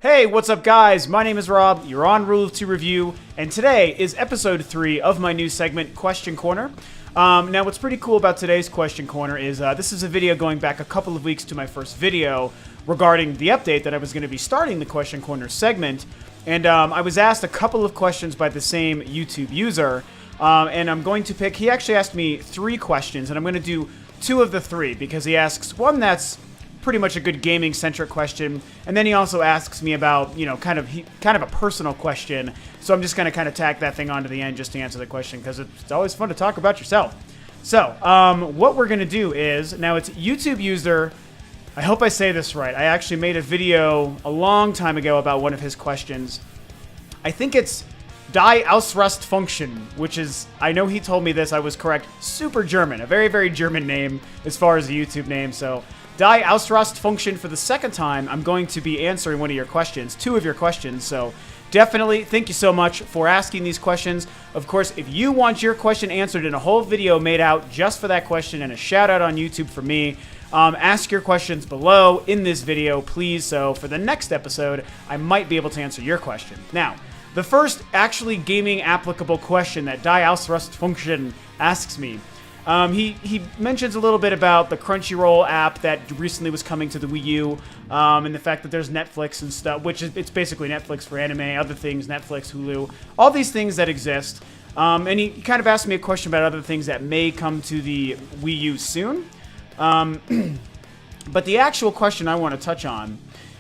Hey, what's up guys? My name is Rob, you're on Rule of Two Review, and today is episode 3 of my new segment, Question Corner. Now what's pretty cool about today's Question Corner is this is a video going back a couple of weeks to my first video regarding the update that I was going to be starting the Question Corner segment, and I was asked a couple of questions by the same YouTube user, and I'm going to pick, he actually asked me 3 questions, and I'm going to do 2 of the 3, because he asks one that's pretty much a good gaming-centric question, and then he also asks me about, you know, kind of a personal question, so I'm just going to kind of tack that thing onto the end just to answer the question, because it's always fun to talk about yourself. So, what we're going to do is, now it's YouTube user, I hope I say this right, I actually made a video a long time ago about one of his questions. I think it's DieAustrastfunktion, which is, I know he told me this, I was correct, super German, a very, very German name as far as a YouTube name, so DieAustrastfunktion, for the second time, I'm going to be answering one of your questions, 2 of your questions, so definitely thank you so much for asking these questions. Of course, if you want your question answered in a whole video made out just for that question and a shout out on YouTube for me, ask your questions below in this video, please, so for the next episode, I might be able to answer your question. Now, the first actually gaming applicable question that DieAustrastfunktion asks me, he mentions a little bit about the Crunchyroll app that recently was coming to the Wii U, and the fact that there's Netflix and stuff, which is, it's basically Netflix for anime, other things, Netflix, Hulu, all these things that exist. And he kind of asked me a question about other things that may come to the Wii U soon. But the actual question I want to touch on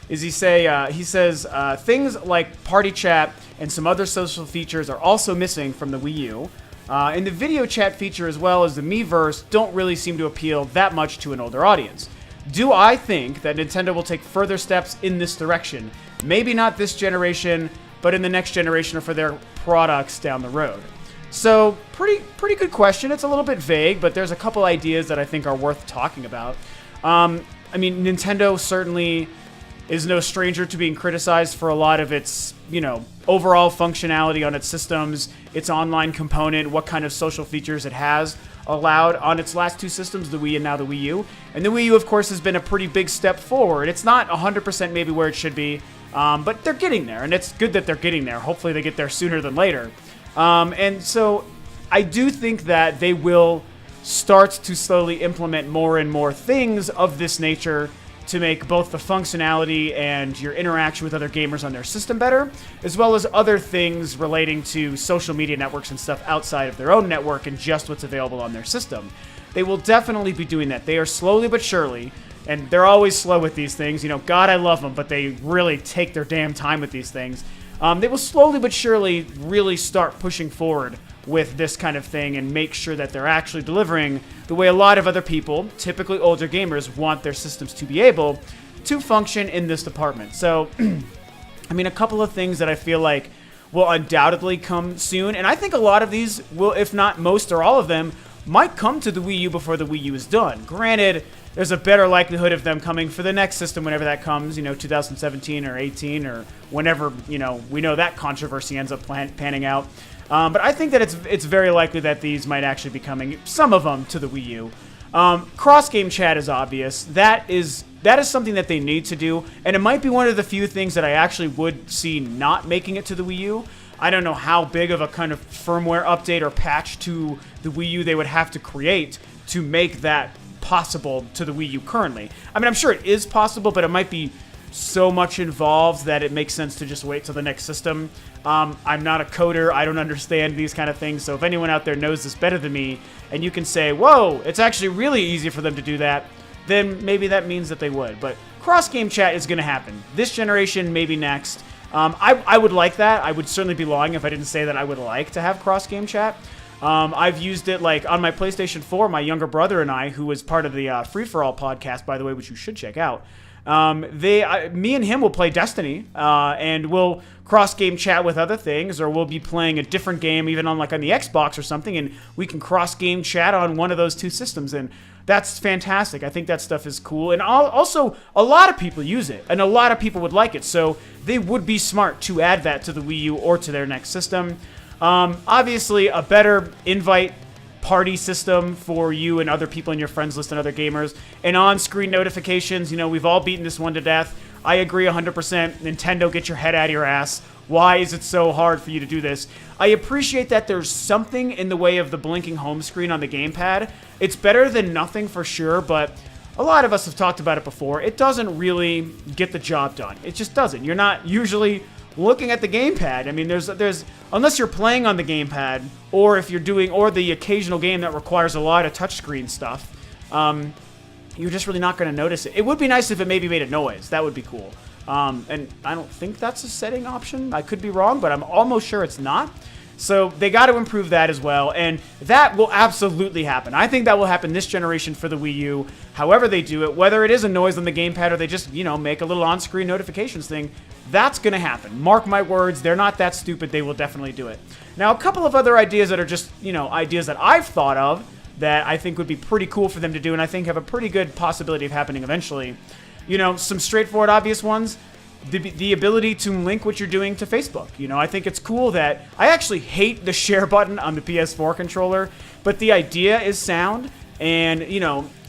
is he says things like party chat and some other social features are also missing from the Wii U. And the video chat feature as well as the Miiverse don't really seem to appeal that much to an older audience. Do I think that Nintendo will take further steps in this direction? Maybe not this generation, but in the next generation or for their products down the road. So, pretty good question. It's a little bit vague, but there's a couple ideas that I think are worth talking about. I mean, Nintendo certainly is no stranger to being criticized for a lot of its, you know, overall functionality on its systems, its online component, what kind of social features it has allowed on its last 2 systems, the Wii and now the Wii U. And the Wii U, of course, has been a pretty big step forward. It's not 100% maybe where it should be, but they're getting there, and it's good that they're getting there. Hopefully they get there sooner than later. And so I do think that they will start to slowly implement more and more things of this nature to make both the functionality and your interaction with other gamers on their system better, as well as other things relating to social media networks and stuff outside of their own network and just what's available on their system. They will definitely be doing that. They are slowly but surely, and they're always slow with these things. You know, God, I love them, but they really take their damn time with these things. They will slowly but surely really start pushing forward with this kind of thing and make sure that they're actually delivering the way a lot of other people, typically older gamers, want their systems to be able to function in this department. So, I mean, a couple of things that I feel like will undoubtedly come soon, and I think a lot of these will, if not most or all of them, might come to the Wii U before the Wii U is done. Granted, there's a better likelihood of them coming for the next system whenever that comes, you know, 2017 or 18 or whenever, you know, we know that controversy ends up panning out. But I think that it's very likely that these might actually be coming, some of them, to the Wii U. Cross-game chat is obvious. That is something that they need to do, and it might be one of the few things that I actually would see not making it to the Wii U. I don't know how big of a kind of firmware update or patch to the Wii U they would have to create to make that possible to the Wii U currently. I mean, I'm sure it is possible, but it might be so much involved that it makes sense to just wait till the next system. I'm not a coder, I don't understand these kind of things, so if anyone out there knows this better than me, and you can say, whoa, it's actually really easy for them to do that, then maybe that means that they would. But cross-game chat is going to happen. This generation, maybe next. I would like that. I would certainly be lying if I didn't say that I would like to have cross-game chat. I've used it, like, on my PlayStation 4, my younger brother and I, who was part of the Free For All podcast, by the way, which you should check out, me and him will play Destiny, and we'll cross-game chat with other things, or we'll be playing a different game, even on the Xbox or something, and we can cross-game chat on one of those 2 systems, and that's fantastic. I think that stuff is cool, and also, a lot of people use it, and a lot of people would like it, so they would be smart to add that to the Wii U or to their next system. Obviously, a better invite party system for you and other people in your friends list and other gamers, and on-screen notifications. You know, we've all beaten this one to death. I agree 100%. Nintendo, get your head out of your ass. Why is it so hard for you to do this? I appreciate that there's something in the way of the blinking home screen on the gamepad. It's better than nothing for sure, but a lot of us have talked about it before. It doesn't really get the job done. It just doesn't. You're not usually looking at the gamepad. I mean, there's unless you're playing on the gamepad, or if you're doing, or the occasional game that requires a lot of touchscreen stuff, you're just really not going to notice it. It would be nice if it maybe made a noise. That would be cool. And I don't think that's a setting option. I could be wrong, but I'm almost sure it's not. So they got to improve that as well, and that will absolutely happen. I think that will happen this generation for the Wii U, however they do it, whether it is a noise on the gamepad or they just, make a little on-screen notifications thing, that's going to happen. Mark my words, they're not that stupid, they will definitely do it. Now, a couple of other ideas that are just, ideas that I've thought of that I think would be pretty cool for them to do, and I think have a pretty good possibility of happening eventually. Some straightforward, obvious ones. The ability to link what you're doing to Facebook. I think it's cool that I actually hate the share button on the PS4 controller, but the idea is sound. And,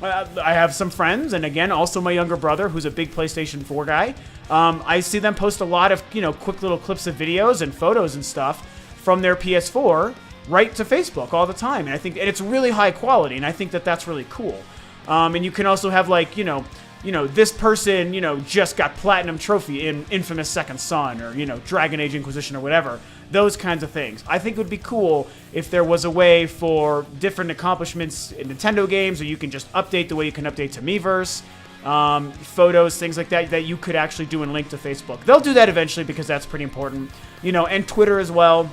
I have some friends, and again, also my younger brother, who's a big PlayStation 4 guy. I see them post a lot of, quick little clips of videos and photos and stuff from their PS4 right to Facebook all the time. And I think, and it's really high quality, and I think that that's really cool. And you can also have this person, just got platinum trophy in Infamous Second Son or, Dragon Age Inquisition or whatever. Those kinds of things. I think it would be cool if there was a way for different accomplishments in Nintendo games, or you can just update the way you can update to Miiverse, photos, things like that you could actually do and link to Facebook. They'll do that eventually because that's pretty important. And Twitter as well.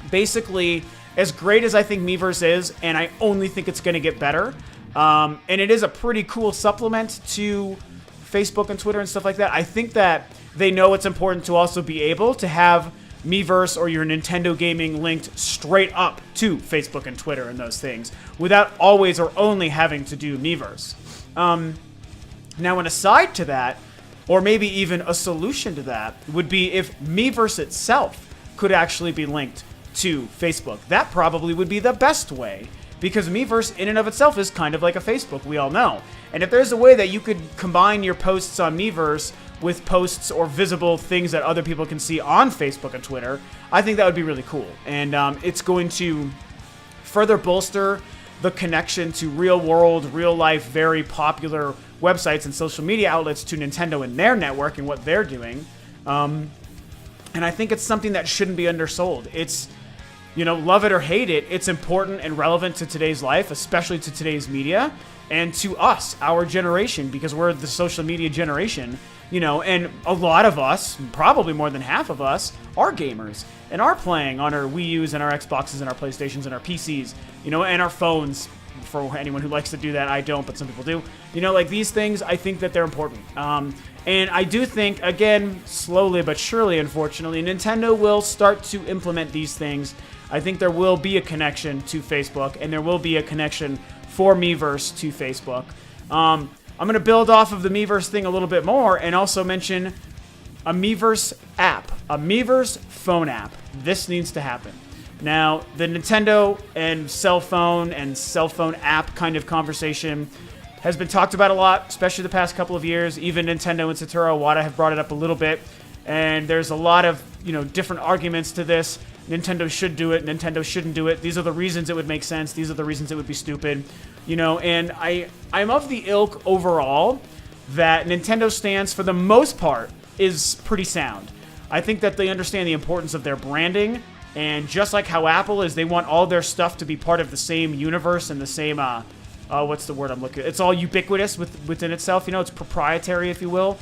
Basically, as great as I think Miiverse is, and I only think it's going to get better, and it is a pretty cool supplement to Facebook and Twitter and stuff like that. I think that they know it's important to also be able to have Miiverse or your Nintendo gaming linked straight up to Facebook and Twitter and those things without always or only having to do Miiverse. Now, an aside to that, or maybe even a solution to that, would be if Miiverse itself could actually be linked to Facebook. That probably would be the best way, because Miiverse in and of itself is kind of like a Facebook, we all know. And if there's a way that you could combine your posts on Miiverse with posts or visible things that other people can see on Facebook and Twitter, I think that would be really cool. And it's going to further bolster the connection to real-world, real-life, very popular websites and social media outlets to Nintendo and their network and what they're doing. And I think it's something that shouldn't be undersold. It's, love it or hate it, it's important and relevant to today's life, especially to today's media, and to us, our generation, because we're the social media generation, and a lot of us, probably more than half of us, are gamers and are playing on our Wii U's and our Xboxes and our PlayStations and our PCs, and our phones. For anyone who likes to do that, I don't, but some people do. These things, I think that they're important. And I do think, again, slowly but surely, unfortunately, Nintendo will start to implement these things. I think there will be a connection to Facebook, and there will be a connection for Miiverse to Facebook. I'm going to build off of the Miiverse thing a little bit more and also mention a Miiverse app, a Miiverse phone app. This needs to happen. Now, the Nintendo and cell phone app kind of conversation has been talked about a lot, especially the past couple of years. Even Nintendo and Satoru Iwata have brought it up a little bit. And there's a lot of, different arguments to this. Nintendo should do it. Nintendo shouldn't do it. These are the reasons it would make sense. These are the reasons it would be stupid. And I'm of the ilk overall that Nintendo stance, for the most part, is pretty sound. I think that they understand the importance of their branding. And just like how Apple is, they want all their stuff to be part of the same universe and the same, what's the word I'm looking at? It's all ubiquitous within itself. It's proprietary, if you will.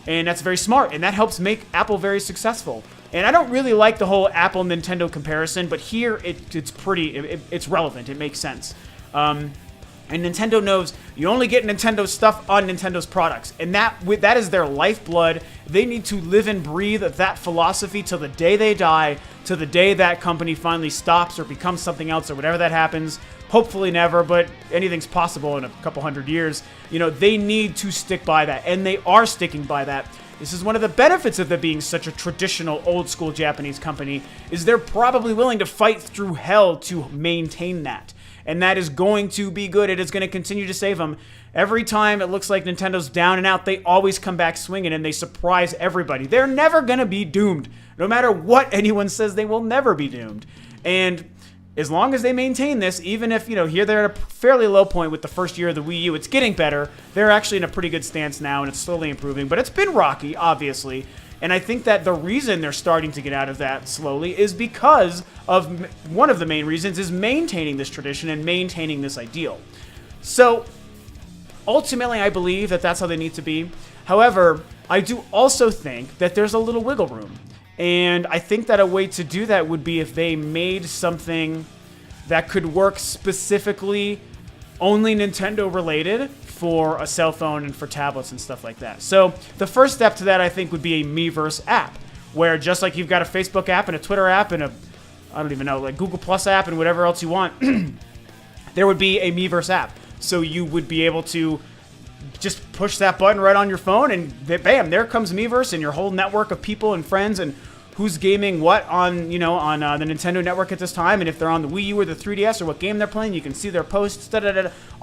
And that's very smart. And that helps make Apple very successful. And I don't really like the whole Apple-Nintendo comparison, but here it's relevant. It makes sense. And Nintendo knows you only get Nintendo stuff on Nintendo's products. And that is their lifeblood. They need to live and breathe that philosophy till the day they die, till the day that company finally stops or becomes something else or whatever that happens. Hopefully never, but anything's possible in a couple hundred years. They need to stick by that, and they are sticking by that. This is one of the benefits of them being such a traditional, old-school Japanese company, is they're probably willing to fight through hell to maintain that. and that is going to be good. It is going to continue to save them. Every time it looks like Nintendo's down and out, they always come back swinging, and they surprise everybody. They're never going to be doomed. No matter what anyone says, they will never be doomed. And as long as they maintain this, even if, here they're at a fairly low point with the first year of the Wii U, it's getting better. They're actually in a pretty good stance now, and it's slowly improving. But it's been rocky, obviously. And I think that the reason they're starting to get out of that slowly is because of one of the main reasons is maintaining this tradition and maintaining this ideal. So ultimately, I believe that that's how they need to be. However, I do also think that there's a little wiggle room. And I think that a way to do that would be if they made something that could work specifically only Nintendo related for a cell phone and for tablets and stuff like that. So the first step to that, I think, would be a Miiverse app, where just like you've got a Facebook app and a Twitter app and like Google Plus app and whatever else you want, there would be a Miiverse app. So you would be able to just push that button right on your phone, and bam, there comes Miiverse and your whole network of people and friends and who's gaming what on the Nintendo network at this time, and if they're on the Wii U or the 3DS or what game they're playing, you can see their posts,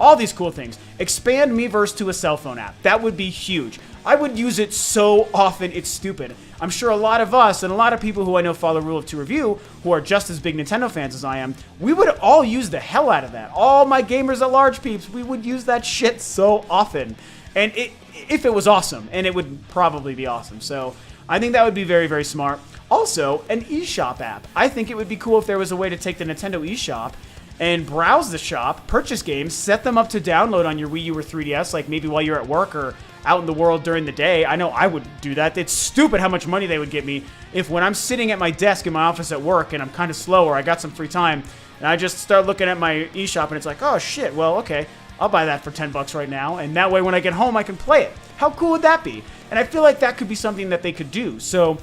all these cool things. Expand Miiverse to a cell phone app. That would be huge. I would use it so often, it's stupid. I'm sure a lot of us and a lot of people who I know follow Rule of Two Review, who are just as big Nintendo fans as I am, we would all use the hell out of that. All my gamers at large peeps, we would use that shit so often. And if it was awesome, and it would probably be awesome. So I think that would be very, very smart. Also, an eShop app. I think it would be cool if there was a way to take the Nintendo eShop and browse the shop, purchase games, set them up to download on your Wii U or 3DS, like maybe while you're at work or out in the world during the day. I know I would do that. It's stupid how much money they would get me if when I'm sitting at my desk in my office at work and I'm kind of slow or I got some free time and I just start looking at my eShop and it's like, oh shit, well, okay, I'll buy that for $10 right now, and that way when I get home I can play it. How cool would that be? And I feel like that could be something that they could do. So,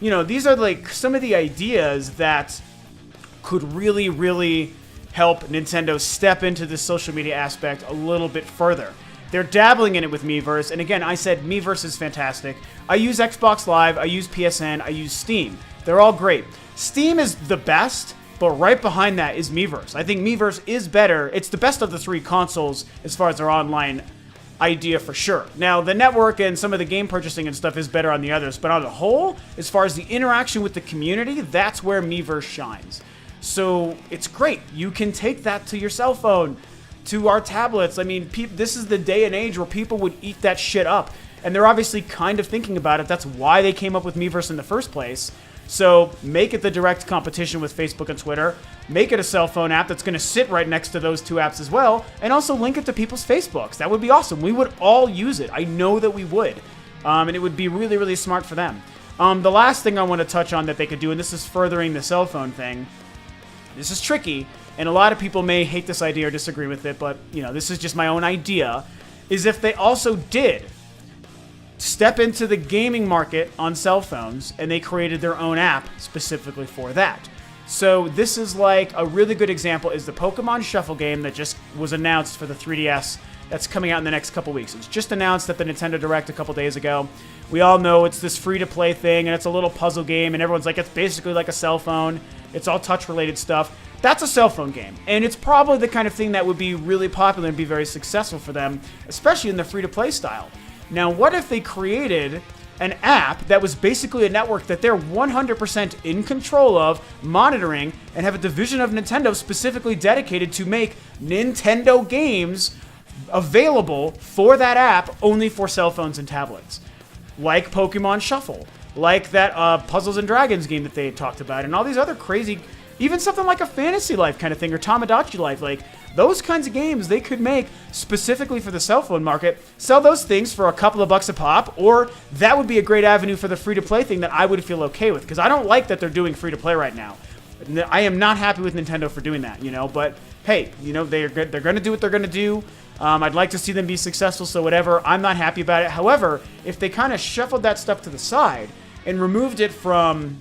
these are like some of the ideas that could really, really help Nintendo step into the social media aspect a little bit further. They're dabbling in it with Miiverse, and again, I said Miiverse is fantastic. I use Xbox Live, I use PSN, I use Steam. They're all great. Steam is the best, but right behind that is Miiverse. I think Miiverse is better. It's the best of the three consoles as far as their online idea for sure. Now, the network and some of the game purchasing and stuff is better on the others, but on the whole, as far as the interaction with the community, that's where Miiverse shines. So it's great. You can take that to your cell phone, to our tablets. I mean, this is the day and age where people would eat that shit up, and they're obviously kind of thinking about it. That's why they came up with Miiverse in the first place. So make it the direct competition with Facebook and Twitter. Make it a cell phone app that's going to sit right next to those two apps as well. And also link it to people's Facebooks. That would be awesome. We would all use it. I know that we would. And it would be really, really smart for them. The last thing I want to touch on that they could do, and this is furthering the cell phone thing. This is tricky, and a lot of people may hate this idea or disagree with it, but, this is just my own idea, is if they also did step into the gaming market on cell phones, and they created their own app specifically for that. So this is like a really good example is the Pokemon Shuffle game that just was announced for the 3DS that's coming out in the next couple weeks. It's just announced at the Nintendo Direct a couple days ago. We all know it's this free-to-play thing, and it's a little puzzle game, and everyone's like, it's basically like a cell phone. It's all touch-related stuff. That's a cell phone game, and it's probably the kind of thing that would be really popular and be very successful for them, especially in the free-to-play style. Now, what if they created an app that was basically a network that they're 100% in control of, monitoring, and have a division of Nintendo specifically dedicated to make Nintendo games available for that app only for cell phones and tablets? Like Pokemon Shuffle, like that Puzzles and Dragons game that they had talked about, and all these other crazy, even something like a Fantasy Life kind of thing, or Tamagotchi Life, like those kinds of games they could make specifically for the cell phone market, sell those things for a couple of bucks a pop, or that would be a great avenue for the free-to-play thing that I would feel okay with, because I don't like that they're doing free-to-play right now. I am not happy with Nintendo for doing that, but hey, they're going to do what they're going to do. I'd like to see them be successful, so whatever. I'm not happy about it. However, if they kind of shuffled that stuff to the side and removed it from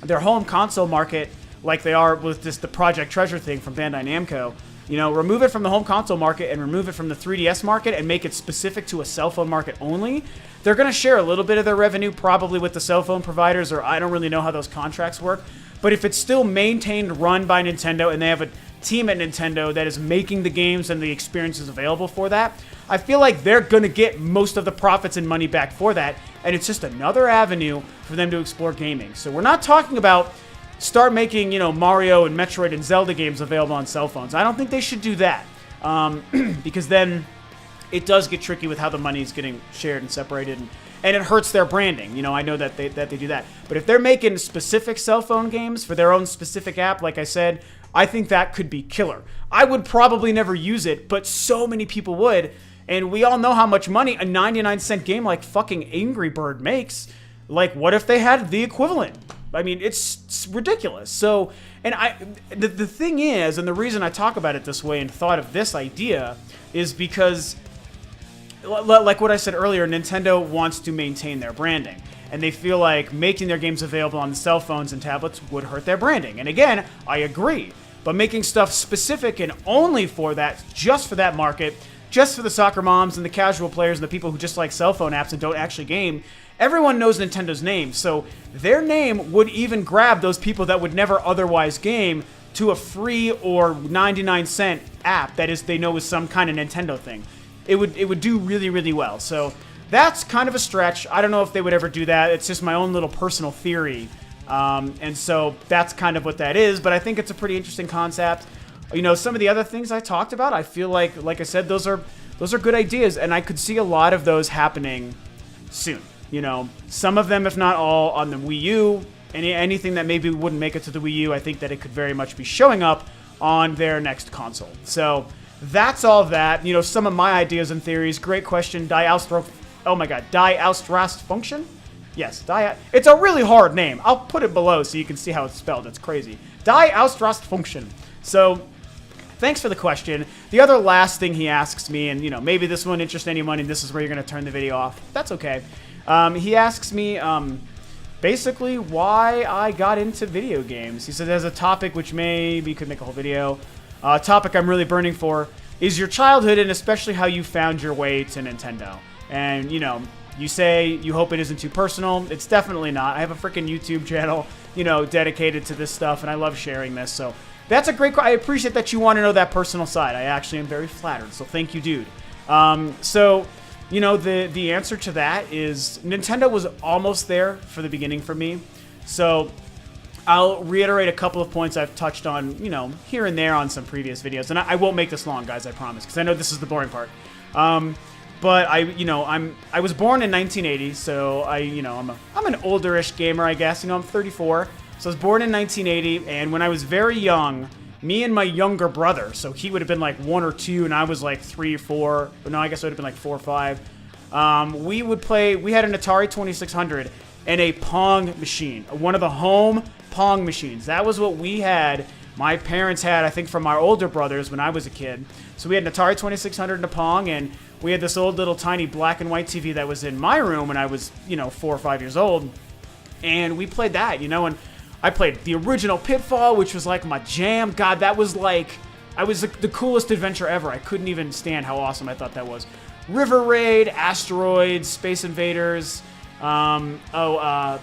their home console market like they are with just the Project Treasure thing from Bandai Namco, remove it from the home console market and remove it from the 3DS market and make it specific to a cell phone market only, they're going to share a little bit of their revenue probably with the cell phone providers, or I don't really know how those contracts work. But if it's still maintained, run by Nintendo, and they have a team at Nintendo that is making the games and the experiences available for that, I feel like they're going to get most of the profits and money back for that, and it's just another avenue for them to explore gaming. So we're not talking about start making, you know, Mario and Metroid and Zelda games available on cell phones. I don't think they should do that, because then it does get tricky with how the money is getting shared and separated, and it hurts their branding. You know, I know that they do that. But if they're making specific cell phone games for their own specific app, like I said, I think that could be killer. I would probably never use it, but so many people would. And we all know how much money a 99-cent game like fucking Angry Bird makes. Like, what if they had the equivalent? I mean, it's ridiculous. So, and the thing is, and the reason I talk about it this way and thought of this idea is because, like what I said earlier, Nintendo wants to maintain their branding. And they feel like making their games available on the cell phones and tablets would hurt their branding. And again, I agree. But making stuff specific and only for that, just for that market, just for the soccer moms and the casual players and the people who just like cell phone apps and don't actually game, everyone knows Nintendo's name. So their name would even grab those people that would never otherwise game to a free or 99-cent app that is they know is some kind of Nintendo thing. It would do really, really well. So that's kind of a stretch. I don't know if they would ever do that. It's just my own little personal theory. And so that's kind of what that is. But I think it's a pretty interesting concept. You know, some of the other things I talked about, I feel like I said, those are good ideas. And I could see a lot of those happening soon. You know, some of them, if not all, on the Wii U. Anything that maybe wouldn't make it to the Wii U, I think that it could very much be showing up on their next console. So that's all of that. You know, some of my ideas and theories. Great question. DieAustrastfunktion? Yes, it's a really hard name. I'll put it below so you can see how it's spelled. It's crazy. DieAustrastfunktion. So, thanks for the question. The other last thing he asks me, and you know, maybe this won't interest anyone, and this is where you're going to turn the video off. That's okay. He asks me, basically, why I got into video games. He said there's a topic which maybe could make a whole video. A topic I'm really burning for is your childhood and especially how you found your way to Nintendo. And, you know, you say you hope it isn't too personal. It's definitely not. I have a freaking YouTube channel, you know, dedicated to this stuff, and I love sharing this. So that's a great I appreciate that you want to know that personal side. I actually am very flattered, so thank you, dude. So, you know, the answer to that is Nintendo was almost there for the beginning for me. So I'll reiterate a couple of points I've touched on, you know, here and there on some previous videos. And I won't make this long, guys, I promise, because I know this is the boring part. But I was born in 1980, so I'm an older-ish gamer, I guess. You know, I'm 34. So I was born in 1980, and when I was very young, me and my younger brother, so he would have been like 1 or 2, and I was like 3 or 4. No, I guess it would have been like 4 or 5. We would play. We had an Atari 2600 and a Pong machine, one of the home Pong machines. That was what we had. My parents had, I think, from our older brothers when I was a kid. So we had an Atari 2600 and a Pong, and we had this old little tiny black and white TV that was in my room when I was, 4 or 5 years old. And we played that, and I played the original Pitfall, which was like my jam. God, that was like, the coolest adventure ever. I couldn't even stand how awesome I thought that was. River Raid, Asteroids, Space Invaders, Invader,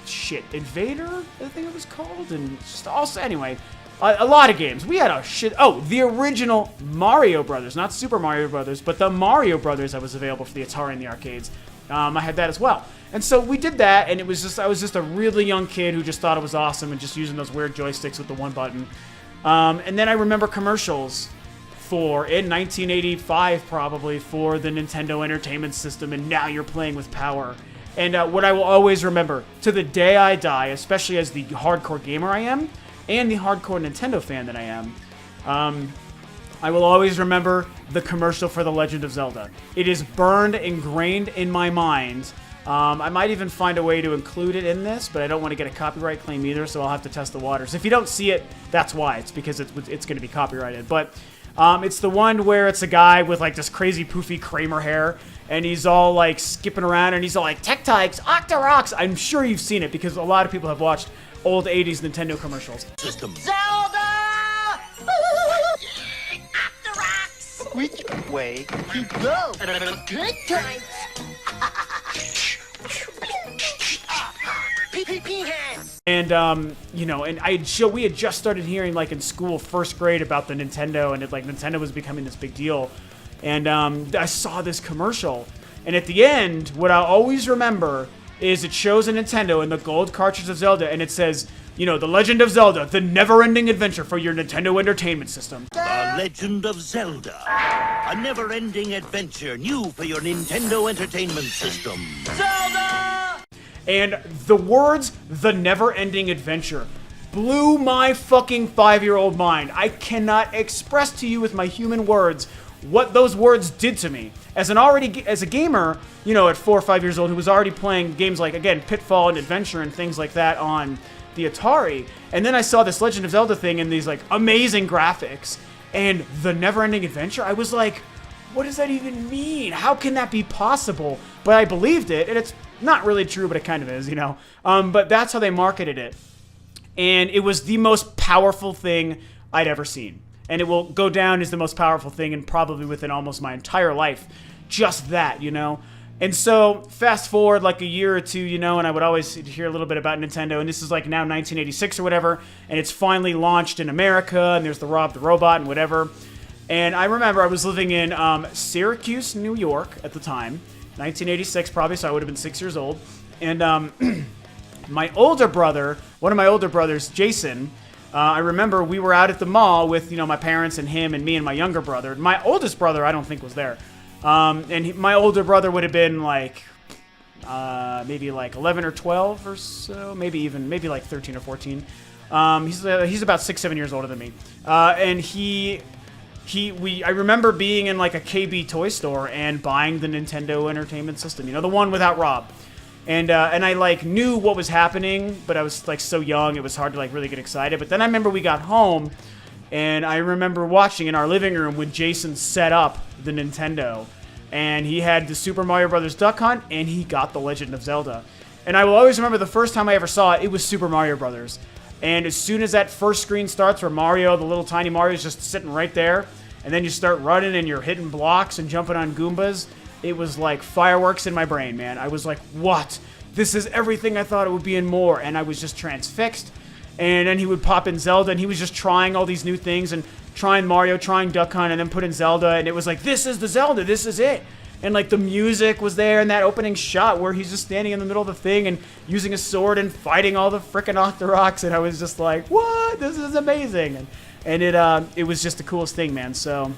I think it was called, and just also, anyway, a lot of games. We had the original Mario Brothers, not Super Mario Brothers, but the Mario Brothers that was available for the Atari in the arcades. I had that as well. And so we did that, and I was just a really young kid who just thought it was awesome and just using those weird joysticks with the one button. And then I remember commercials in 1985 probably, for the Nintendo Entertainment System, and now you're playing with power. And what I will always remember, to the day I die, especially as the hardcore gamer I am, and the hardcore Nintendo fan that I am, I will always remember the commercial for The Legend of Zelda. It is ingrained in my mind. I might even find a way to include it in this, but I don't want to get a copyright claim either, so I'll have to test the waters. If you don't see it, that's why. It's because it's going to be copyrighted. But it's the one where it's a guy with like this crazy poofy Kramer hair, and he's all like skipping around, and he's all like, Tech-Tykes, Octoroks. I'm sure you've seen it because a lot of people have watched old 80s Nintendo commercials. System. Zelda! Octoroks! Which way to go? Good times! Pee-pee-pee hands! And, you know, and we had just started hearing, like, in school, first grade about the Nintendo, and Nintendo was becoming this big deal. And I saw this commercial, and at the end, what I always remember is it shows a Nintendo and the gold cartridge of Zelda, and it says, you know, The Legend of Zelda, the never-ending adventure for your Nintendo Entertainment System. The Legend of Zelda, a never-ending adventure new for your Nintendo Entertainment System. Zelda! And the words, the never-ending adventure, blew my fucking 5-year-old mind. I cannot express to you with my human words what those words did to me. As a gamer, you know, at 4 or 5 years old, who was already playing games like, again, Pitfall and Adventure and things like that on the Atari, and then I saw this Legend of Zelda thing and these, like, amazing graphics, and the never-ending adventure, I was like, what does that even mean? How can that be possible? But I believed it, and it's not really true, but it kind of is, you know. But that's how they marketed it. And it was the most powerful thing I'd ever seen. And it will go down as the most powerful thing and probably within almost my entire life. Just that, you know. And so, fast forward like a year or two, you know, and I would always hear a little bit about Nintendo, and this is like now 1986 or whatever, and it's finally launched in America, and there's the Rob the Robot and whatever. And I remember I was living in Syracuse, New York at the time. 1986 probably, so I would have been 6 years old. And my older brother, one of my older brothers, Jason, I remember we were out at the mall with, you know, my parents and him and me and my younger brother. My oldest brother, I don't think, was there. My older brother would have been like, maybe like 11 or 12 or so, maybe like 13 or 14. He's about 6-7 years older than me. And I remember being in like a KB toy store and buying the Nintendo Entertainment System, you know, the one without Rob. And I like knew what was happening, but I was like so young, it was hard to like really get excited. But then I remember we got home, and I remember watching in our living room when Jason set up the Nintendo, and he had the Super Mario Brothers Duck Hunt, and he got the Legend of Zelda. And I will always remember the first time I ever saw it, it was Super Mario Brothers. And as soon as that first screen starts where Mario, the little tiny Mario, is just sitting right there, and then you start running and you're hitting blocks and jumping on Goombas, it was like fireworks in my brain, man. I was like, what? This is everything I thought it would be and more. And I was just transfixed. And then he would pop in Zelda, and he was just trying all these new things and trying Mario, trying Duck Hunt, and then put in Zelda. And it was like, this is the Zelda, this is it. And like the music was there in that opening shot where he's just standing in the middle of the thing and using a sword and fighting all the frickin' Octoroks. And I was just like, what? This is amazing. And it was just the coolest thing, man. So...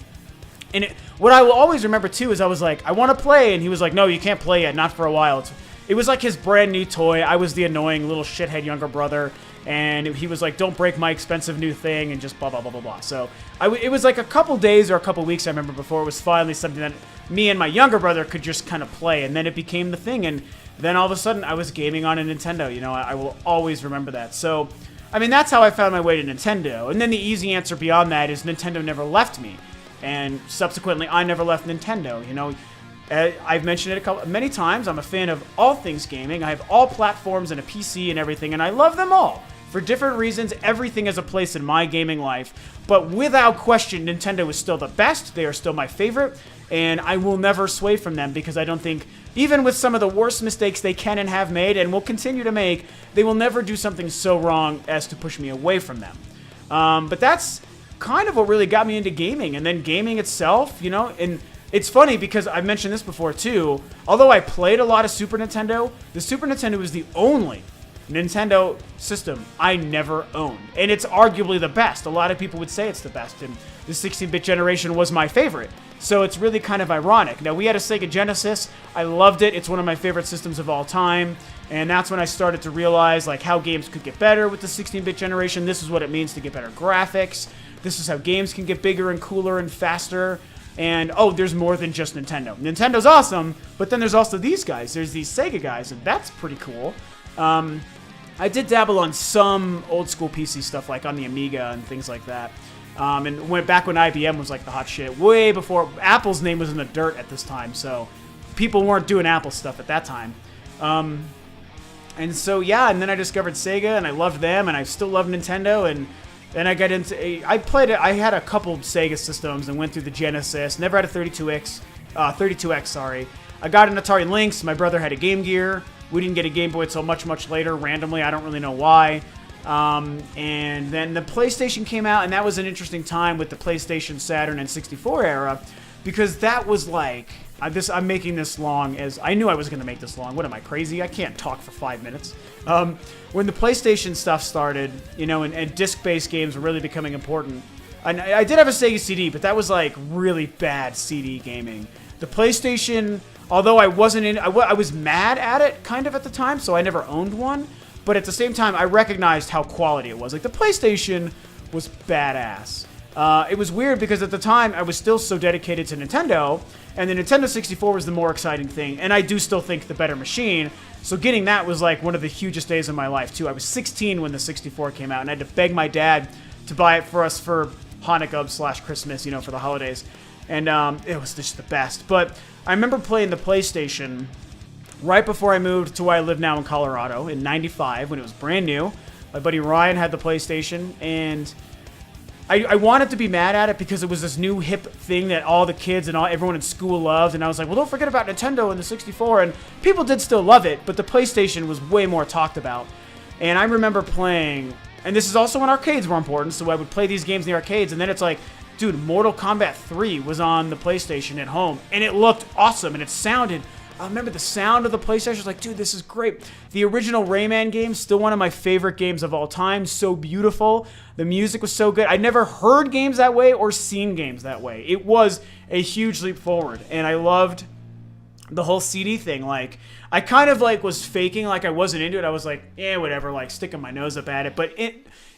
And what I will always remember, too, is I was like, I want to play. And he was like, no, you can't play yet. Not for a while. It was like his brand new toy. I was the annoying little shithead younger brother. And he was like, don't break my expensive new thing. And just blah, blah, blah, blah, blah. So it was like a couple days or a couple weeks, I remember, before it was finally something that me and my younger brother could just kind of play. And then it became the thing. And then all of a sudden, I was gaming on a Nintendo. You know, I will always remember that. So, I mean, that's how I found my way to Nintendo. And then the easy answer beyond that is Nintendo never left me. And subsequently, I never left Nintendo. You know, I've mentioned it many times. I'm a fan of all things gaming. I have all platforms and a PC and everything, and I love them all. For different reasons, everything has a place in my gaming life. But without question, Nintendo is still the best. They are still my favorite, and I will never sway from them because I don't think, even with some of the worst mistakes they can and have made and will continue to make, they will never do something so wrong as to push me away from them. But that's kind of what really got me into gaming. And then gaming itself, you know, and it's funny because I've mentioned this before too. Although I played a lot of Super Nintendo, the Super Nintendo was the only Nintendo system I never owned. And it's arguably the best. A lot of people would say it's the best. And the 16-bit generation was my favorite. So it's really kind of ironic. Now, we had a Sega Genesis. I loved it. It's one of my favorite systems of all time. And that's when I started to realize like how games could get better with the 16-bit generation. This is what it means to get better graphics. This is how games can get bigger and cooler and faster. And, oh, there's more than just Nintendo. Nintendo's awesome, but then there's also these guys. There's these Sega guys, and that's pretty cool. I did dabble on some old school PC stuff, like on the Amiga and things like that. And went back when IBM was like the hot shit, way before Apple's name was in the dirt at this time. So people weren't doing Apple stuff at that time. And so, yeah, and then I discovered Sega, and I loved them, and I still love Nintendo, and then I got into, I had a couple Sega systems and went through the Genesis, never had a 32X, sorry. I got an Atari Lynx, my brother had a Game Gear, We didn't get a Game Boy until much later, randomly. I don't really know why. And then the PlayStation came out, and that was an interesting time with the PlayStation, Saturn, and 64 era, because that was like, I'm making this long as, I knew I was going to make this long. What am I, crazy? I can't talk for 5 minutes. When the PlayStation stuff started, and disc-based games were really becoming important, and I did have a Sega CD, but that was like really bad CD gaming. The PlayStation, although I was mad at it kind of at the time, so I never owned one. But at the same time, I recognized how quality it was. Like, the PlayStation was badass. It was weird because at the time, I was still so dedicated to Nintendo, and the Nintendo 64 was the more exciting thing, and I do still think the better machine. So getting that was like one of the hugest days of my life, too. I was 16 when the 64 came out, and I had to beg my dad to buy it for us for Hanukkah/Christmas, for the holidays. And it was just the best. But I remember playing the PlayStation right before I moved to where I live now in Colorado in '95 when it was brand new. My buddy Ryan had the PlayStation, and I wanted to be mad at it because it was this new hip thing that all the kids and everyone in school loved, and I was like, well, don't forget about Nintendo and the 64, and people did still love it, but the PlayStation was way more talked about. And I remember playing, and this is also when arcades were important, so I would play these games in the arcades, and then it's like, dude, Mortal Kombat 3 was on the PlayStation at home, and it looked awesome, and it sounded... I remember the sound of the PlayStation. I was like, dude, this is great. The original Rayman game, still one of my favorite games of all time. So beautiful. The music was so good. I never heard games that way or seen games that way. It was a huge leap forward, and I loved the whole CD thing. Like, I kind of like was faking like I wasn't into it. I was like, yeah, whatever, like sticking my nose up at it. But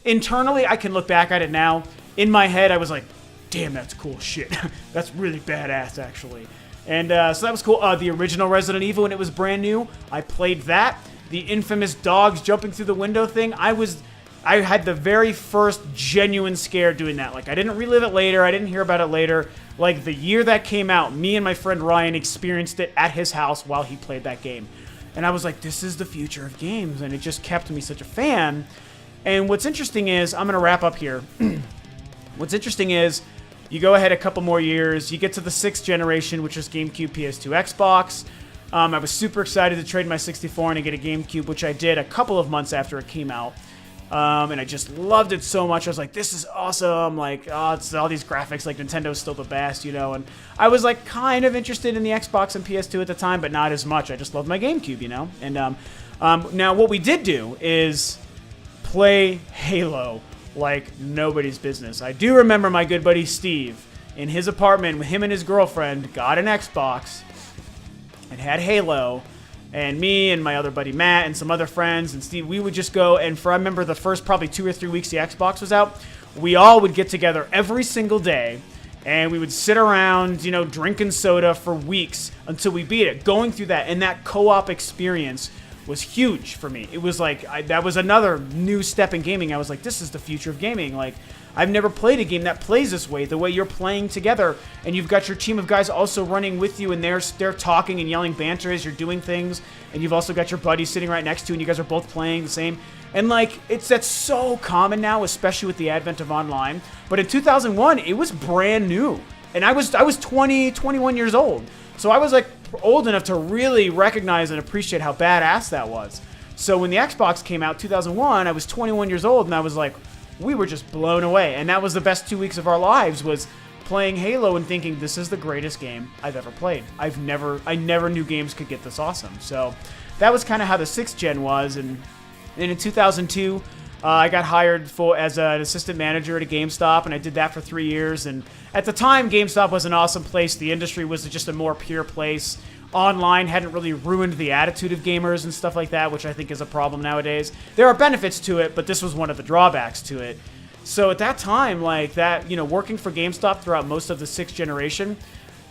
internally, I can look back at it now. In my head, I was like, damn, that's cool shit. That's really badass, actually. And so that was cool. The original Resident Evil, when it was brand new, I played that. The infamous dogs jumping through the window thing, I had the very first genuine scare doing that. Like, I didn't relive it later. I didn't hear about it later. Like, the year that came out, me and my friend Ryan experienced it at his house while he played that game. And I was like, this is the future of games. And it just kept me such a fan. And what's interesting is, I'm going to wrap up here. What's interesting is, you go ahead a couple more years, you get to the 6th generation, which is GameCube, PS2, Xbox. I was super excited to trade my 64 in and get a GameCube, which I did a couple of months after it came out. And I just loved it so much. I was like, this is awesome. Like, oh, it's all these graphics. Like, Nintendo's still the best, And I was, like, kind of interested in the Xbox and PS2 at the time, but not as much. I just loved my GameCube, And now what we did do is play Halo like nobody's business. I do remember my good buddy Steve in his apartment with him and his girlfriend got an Xbox and had Halo, and me and my other buddy Matt and some other friends and Steve, we would just go, and I remember the first probably 2 or 3 weeks the Xbox was out, we all would get together every single day and we would sit around, drinking soda for weeks until we beat it, going through that, and that co-op experience was huge for me. It was like, that was another new step in gaming. I was like, this is the future of gaming. Like, I've never played a game that plays this way, the way you're playing together, and you've got your team of guys also running with you, and they're talking and yelling banter as you're doing things, and you've also got your buddy sitting right next to you, and you guys are both playing the same. And like, that's so common now, especially with the advent of online. But in 2001, it was brand new, and I was 20, 21 years old. So I was like old enough to really recognize and appreciate how badass that was. So when the Xbox came out, 2001, I was 21 years old, and I was like, we were just blown away. And that was the best 2 weeks of our lives, was playing Halo and thinking, this is the greatest game I've ever played. I never knew games could get this awesome. So that was kind of how the 6th gen was. And then in 2002, I got hired as an assistant manager at a GameStop, and I did that for 3 years. And at the time, GameStop was an awesome place. The industry was just a more pure place. Online hadn't really ruined the attitude of gamers and stuff like that, which I think is a problem nowadays. There are benefits to it, but this was one of the drawbacks to it. So at that time, like that, working for GameStop throughout most of the 6th generation,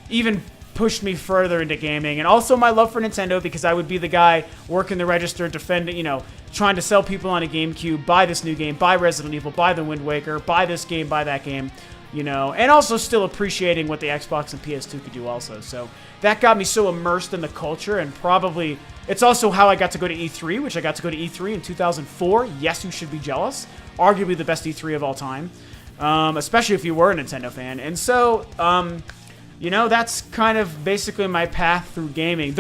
even pushed me further into gaming. And also my love for Nintendo, because I would be the guy working the register, defending, trying to sell people on a GameCube, buy this new game, buy Resident Evil, buy the Wind Waker, buy this game, buy that game, and also still appreciating what the Xbox and PS2 could do also. So that got me so immersed in the culture, and probably it's also how I got to go to E3, which I got to go to E3 in 2004. Yes, you should be jealous. Arguably the best E3 of all time, especially if you were a Nintendo fan. And so, that's kind of basically my path through gaming.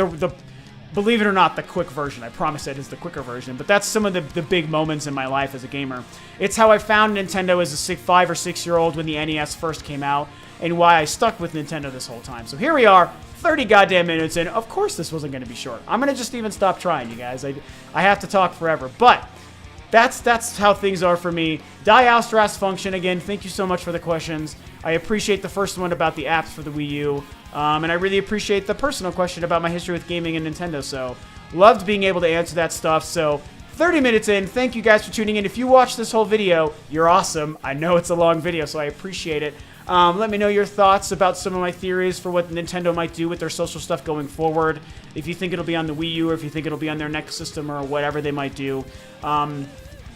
believe it or not, the quick version. I promise it is the quicker version, but that's some of the big moments in my life as a gamer. It's how I found Nintendo as a 5 or 6 year old when the NES first came out, and why I stuck with Nintendo this whole time. So here we are, 30 goddamn minutes in. Of course this wasn't going to be short. I'm going to just even stop trying, you guys. I have to talk forever, but that's how things are for me. DieAustrastfunktion, again, thank you so much for the questions. I appreciate the first one about the apps for the Wii U, and I really appreciate the personal question about my history with gaming and Nintendo, so loved being able to answer that stuff. So 30 minutes in, thank you guys for tuning in. If you watched this whole video, you're awesome. I know it's a long video, so I appreciate it. Let me know your thoughts about some of my theories for what Nintendo might do with their social stuff going forward. If you think it'll be on the Wii U, or if you think it'll be on their next system, or whatever they might do.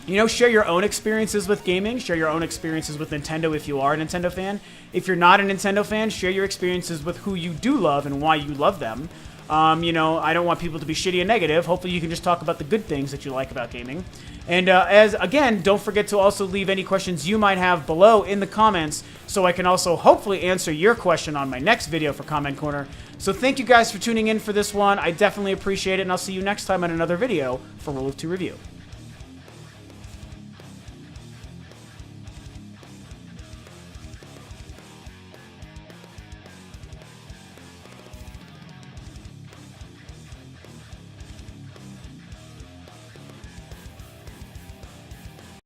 You know, share your own experiences with gaming. Share your own experiences with Nintendo if you are a Nintendo fan. If you're not a Nintendo fan, share your experiences with who you do love and why you love them. You know, I don't want people to be shitty and negative. Hopefully you can just talk about the good things that you like about gaming. And again, don't forget to also leave any questions you might have below in the comments, so I can also hopefully answer your question on my next video for Comment Corner. So thank you guys for tuning in for this one. I definitely appreciate it, and I'll see you next time on another video for Rule of 2 Review.